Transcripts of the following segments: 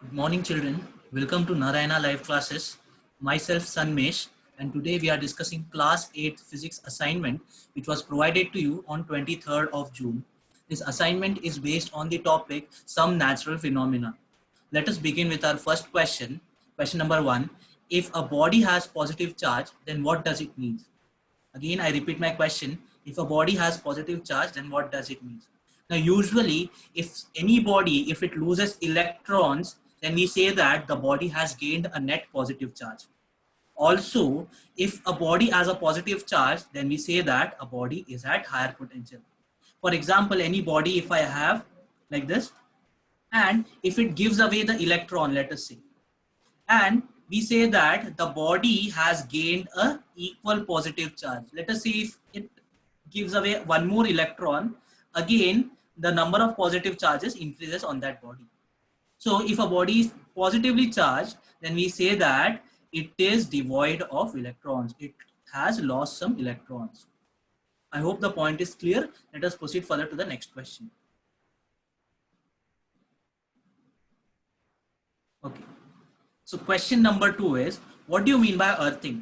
Good morning, children. Welcome to Narayana Live Classes. Myself, Sanmesh, and today we are discussing Class 8 Physics assignment, which was provided to you on 23rd of June. This assignment is based on the topic Some Natural Phenomena. Let us begin with our first question. Question number 1. If a body has positive charge, then what does it mean? Again, I repeat my question. If a body has positive charge, then what does it mean? Now, usually, if any body, if it loses electrons, then we say that the body has gained a net positive charge. Also, if a body has a positive charge, then we say that a body is at higher potential. For example, any body, if I have like this, and if it gives away the electron, let us say, and we say that the body has gained a equal positive charge. Let us see if it gives away one more electron, again the number of positive charges increases on that body. So if a body is positively charged, then we say that it is devoid of electrons. It has lost some electrons. I hope the point is clear. Let us proceed further to the next question. Okay. So question number 2 is, what do you mean by earthing?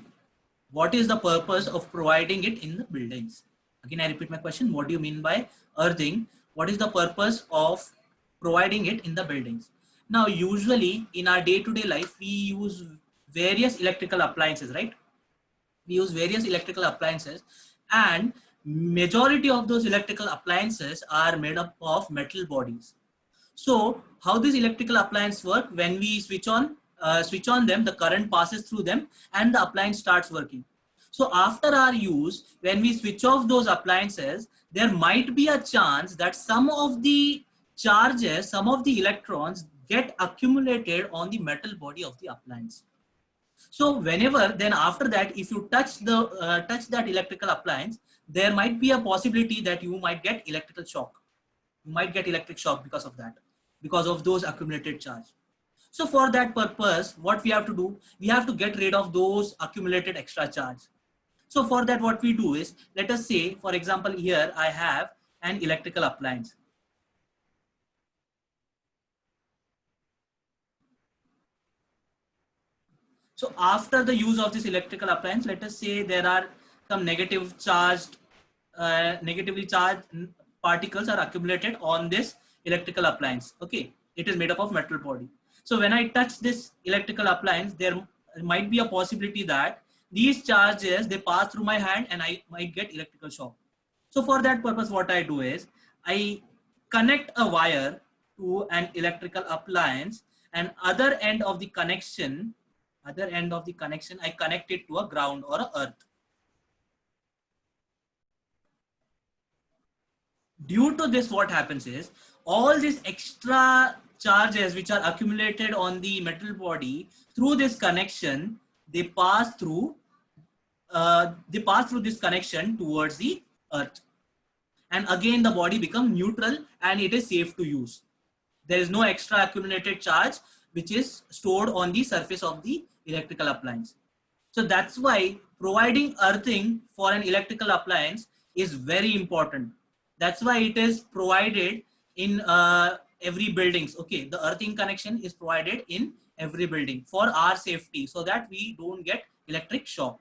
What is the purpose of providing it in the buildings? Again, I repeat my question. What do you mean by earthing? What is the purpose of providing it in the buildings? Now, usually in our day-to-day life, we use various electrical appliances, right? We use various electrical appliances, and majority of those electrical appliances are made up of metal bodies. So how these electrical appliances work? When we switch on them, the current passes through them and the appliance starts working. So after our use, when we switch off those appliances, there might be a chance that some of the charges, some of the electrons get accumulated on the metal body of the appliance. So whenever, then after that, if you touch that electrical appliance, there might be a possibility that you might get electrical shock. You might get electric shock because of that, because of those accumulated charge. So for that purpose, what we have to do, we have to get rid of those accumulated extra charge. So for that, what we do is, let us say, for example, here I have an electrical appliance. So after the use of this electrical appliance, let us say there are some negatively charged particles are accumulated on this electrical appliance. Okay, it is made up of metal body. So when I touch this electrical appliance, there might be a possibility that these charges, they pass through my hand and I might get electrical shock. So for that purpose, what I do is I connect a wire to an electrical appliance, and other end of the connection, I connect it to a ground or a earth. Due to this, what happens is, all these extra charges which are accumulated on the metal body, through this connection, they pass through this connection towards the earth, and again the body becomes neutral and it is safe to use. There is no extra accumulated charge which is stored on the surface of the electrical appliance. So that's why providing earthing for an electrical appliance is very important. That's why it is provided in every buildings. Okay, the earthing connection is provided in every building for our safety, so that we don't get electric shock.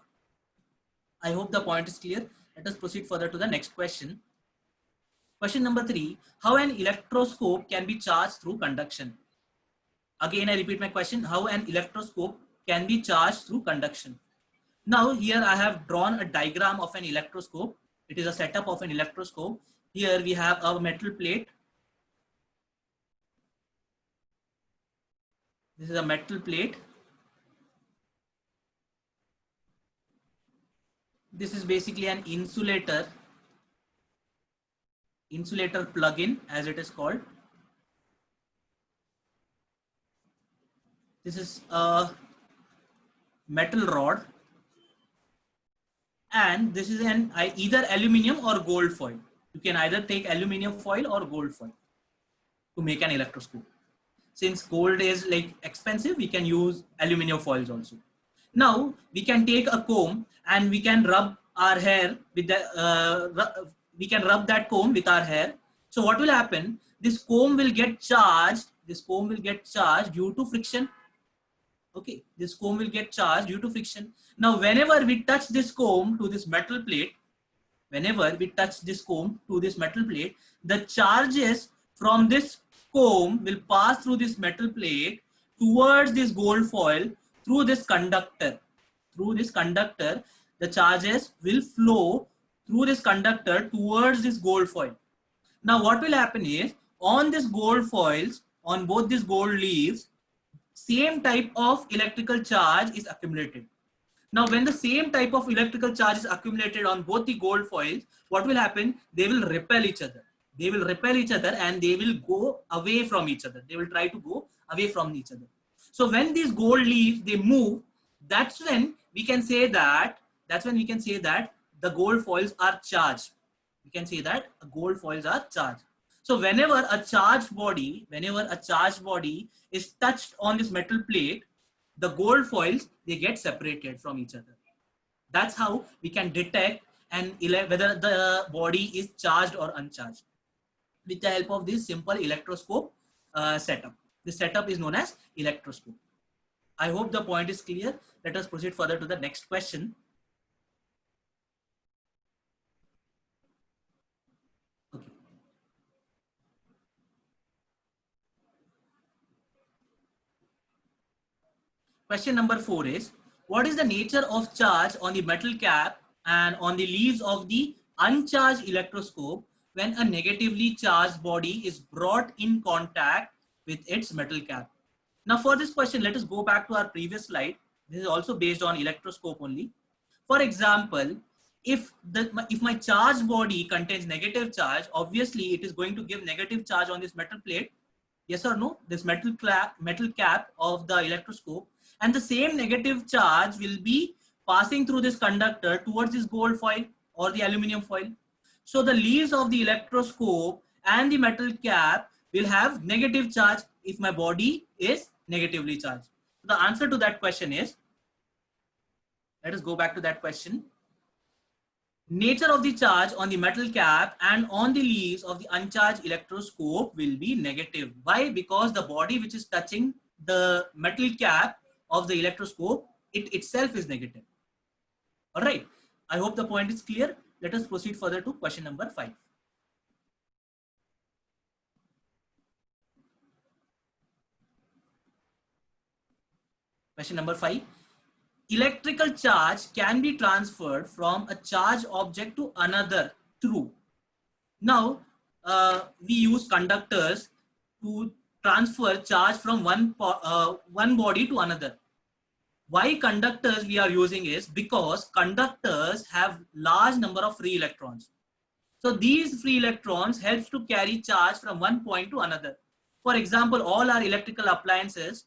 I hope the point is clear. Let us proceed further to the next question. Question number 3, how an electroscope can be charged through conduction? Again, I repeat my question, how an electroscope can be charged through conduction. Now here I have drawn a diagram of an electroscope. It is a setup of an electroscope. Here we have a metal plate. This is a metal plate. This is basically an insulator plug-in, as it is called. This is a metal rod, and this is an either aluminium or gold foil. You can either take aluminium foil or gold foil to make an electroscope. Since gold is like expensive, we can use aluminium foils also. Now we can take a comb and we can rub our hair with we can rub that comb with our hair. So what will happen? This comb will get charged this comb will get charged due to friction. Okay, this comb will get charged due to friction. Now, whenever we touch this comb to this metal plate, whenever we touch this comb to this metal plate, the charges from this comb will pass through this metal plate towards this gold foil through this conductor. Through this conductor, the charges will flow through this conductor towards this gold foil. Now, what will happen is on this gold foils, on both these gold leaves, same type of electrical charge is accumulated. Now, when the same type of electrical charge is accumulated on both the gold foils, what will happen? They will repel each other. They will repel each other and they will go away from each other. They will try to go away from each other. So when these gold leaves, they move, that's when we can say that, the gold foils are charged. We can say that gold foils are charged. So whenever a charged body is touched on this metal plate, the gold foils, they get separated from each other. That's how we can detect whether the body is charged or uncharged with the help of this simple electroscope setup. This setup is known as electroscope. I hope the point is clear. Let us proceed further to the next question. Okay. Question number 4 is, what is the nature of charge on the metal cap and on the leaves of the uncharged electroscope when a negatively charged body is brought in contact with its metal cap? Now for this question, let us go back to our previous slide. This is also based on electroscope only. For example, if my charged body contains negative charge, obviously it is going to give negative charge on this metal plate. Yes or no? This metal cap of the electroscope, and the same negative charge will be passing through this conductor towards this gold foil or the aluminum foil. So the leaves of the electroscope and the metal cap will have negative charge if my body is negatively charged. The answer to that question is, let us go back to that question. Nature of the charge on the metal cap and on the leaves of the uncharged electroscope will be negative. Why? Because the body which is touching the metal cap of the electroscope, it itself is negative. All right. I hope the point is clear. Let us proceed further to question number 5. Question number 5. Electrical charge can be transferred from a charged object to another through. Now, we use conductors to transfer charge from one body to another. Why conductors we are using is because conductors have large number of free electrons. So these free electrons helps to carry charge from one point to another. For example, all our electrical appliances,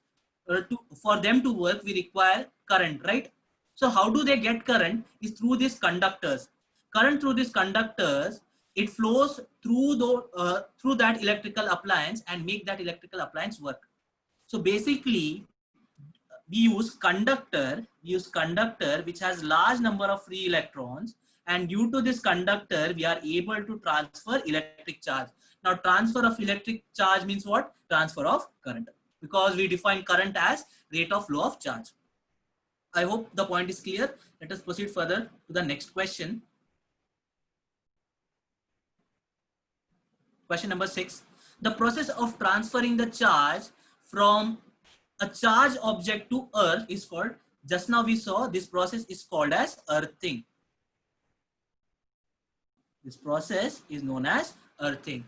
for them to work, we require current, right? So how do they get current? Is through these conductors. Current through these conductors, it flows through through that electrical appliance and make that electrical appliance work. So basically, we use conductor which has large number of free electrons, and due to this conductor, we are able to transfer electric charge. Now, transfer of electric charge means what? Transfer of current, because we define current as rate of flow of charge. I hope the point is clear. Let us proceed further to the next question. Question number 6. The process of transferring the charge from a charged object to earth is called, just now we saw this process is called as earthing. This process is known as earthing.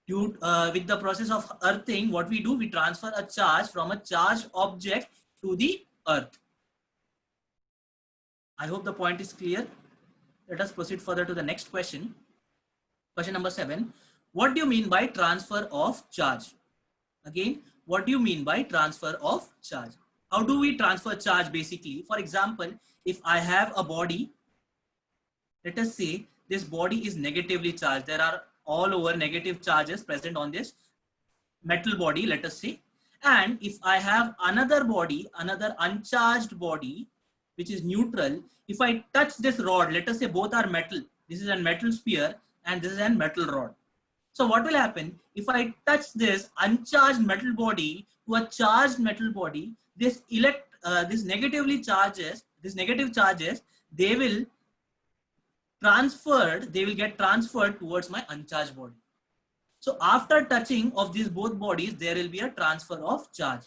With the process of earthing, what we do, we transfer a charge from a charged object to the earth. I hope the point is clear. Let us proceed further to the next question. Question number 7. What do you mean by transfer of charge? Again, what do you mean by transfer of charge? How do we transfer charge basically? For example, if I have a body, let us say this body is negatively charged. There are all over negative charges present on this metal body, let us say. And if I have another body, another uncharged body, which is neutral, if I touch this rod, let us say both are metal. This is a metal sphere and this is a metal rod. So what will happen if I touch this uncharged metal body to a charged metal body? This negative charges, they will they will get transferred towards my uncharged body. So after touching of these both bodies, there will be a transfer of charge.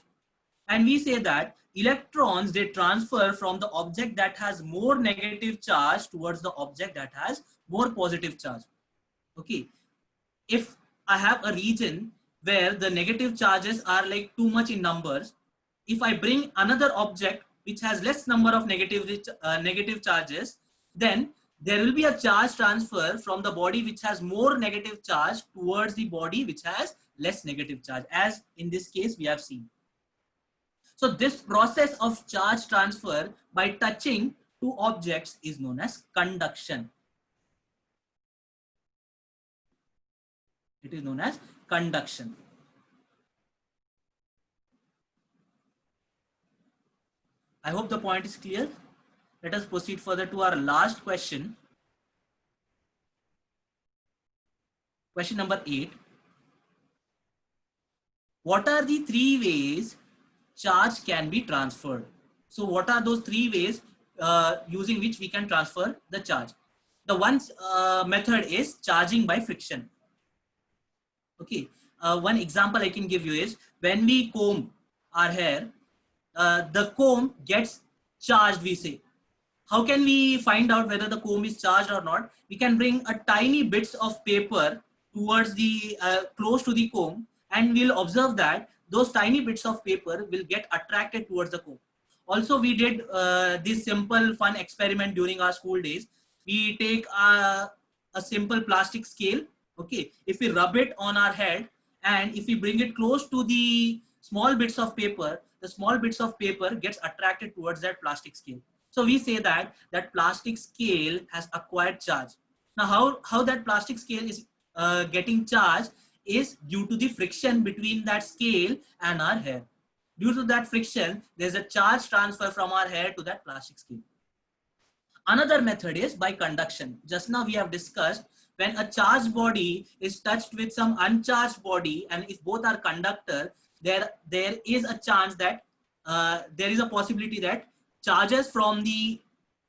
And we say that electrons, they transfer from the object that has more negative charge towards the object that has more positive charge. Okay. If I have a region where the negative charges are like too much in numbers, if I bring another object which has less number of negative charges, then there will be a charge transfer from the body which has more negative charge towards the body which has less negative charge, as in this case we have seen. So this process of charge transfer by touching two objects is known as conduction. It is known as conduction. I hope the point is clear. Let us proceed further to our last question. Question number 8. What are the 3 ways charge can be transferred? So what are those 3 ways using which we can transfer the charge? The one method is charging by friction. Okay, one example I can give you is when we comb our hair, the comb gets charged, we say. How can we find out whether the comb is charged or not? We can bring a tiny bits of paper towards the close to the comb, and we'll observe that those tiny bits of paper will get attracted towards the comb. Also, we did this simple fun experiment during our school days. We take a simple plastic scale. Okay, if we rub it on our head and if we bring it close to the small bits of paper, the small bits of paper gets attracted towards that plastic scale. So we say that that plastic scale has acquired charge. Now how that plastic scale is getting charged is due to the friction between that scale and our hair. Due to that friction, there's a charge transfer from our hair to that plastic scale. Another method is by conduction. Just now we have discussed when a charged body is touched with some uncharged body, and if both are conductor, there is a chance that there is a possibility that charges from the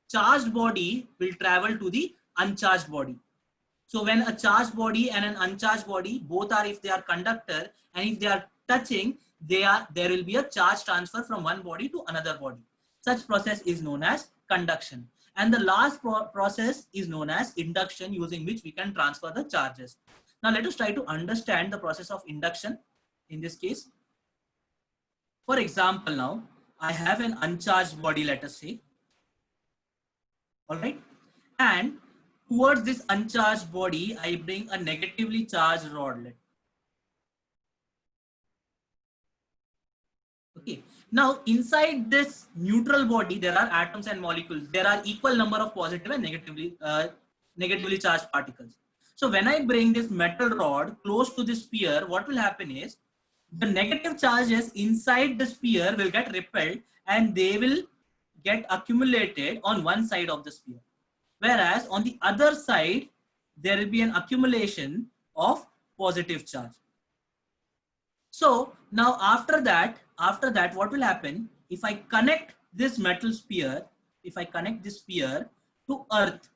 charged body will travel to the uncharged body. So when a charged body and an uncharged body, both are, if they are conductor, and if they are touching, there will be a charge transfer from one body to another body. Such process is known as conduction. And the last process is known as induction, using which we can transfer the charges. Now let us try to understand the process of induction in this case. For example, now I have an uncharged body, let us say. All right. And towards this uncharged body, I bring a negatively charged rod. Okay. Now inside this neutral body, there are atoms and molecules. There are equal number of positive and negatively charged particles. So when I bring this metal rod close to the sphere, what will happen is the negative charges inside the sphere will get repelled and they will get accumulated on one side of the sphere. Whereas on the other side, there will be an accumulation of positive charge. So now after that, what will happen if I connect this metal sphere, if I connect this sphere to earth,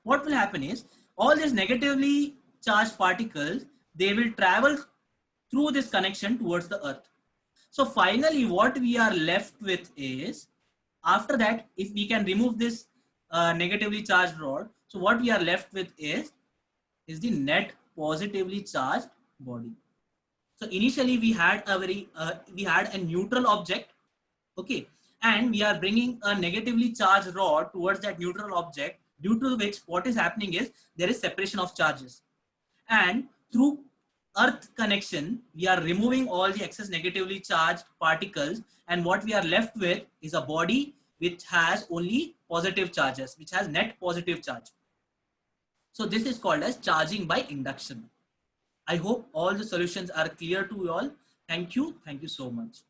what will happen is all these negatively charged particles, they will travel through this connection towards the earth. So finally, what we are left with is, after that, if we can remove this negatively charged rod, so what we are left with is the net positively charged body. So initially we had a neutral object, okay, and we are bringing a negatively charged rod towards that neutral object, due to which what is happening is there is separation of charges, and through earth connection we are removing all the excess negatively charged particles, and what we are left with is a body which has only positive charges, which has net positive charge. So this is called as charging by induction. I hope all the solutions are clear to you all. Thank you so much.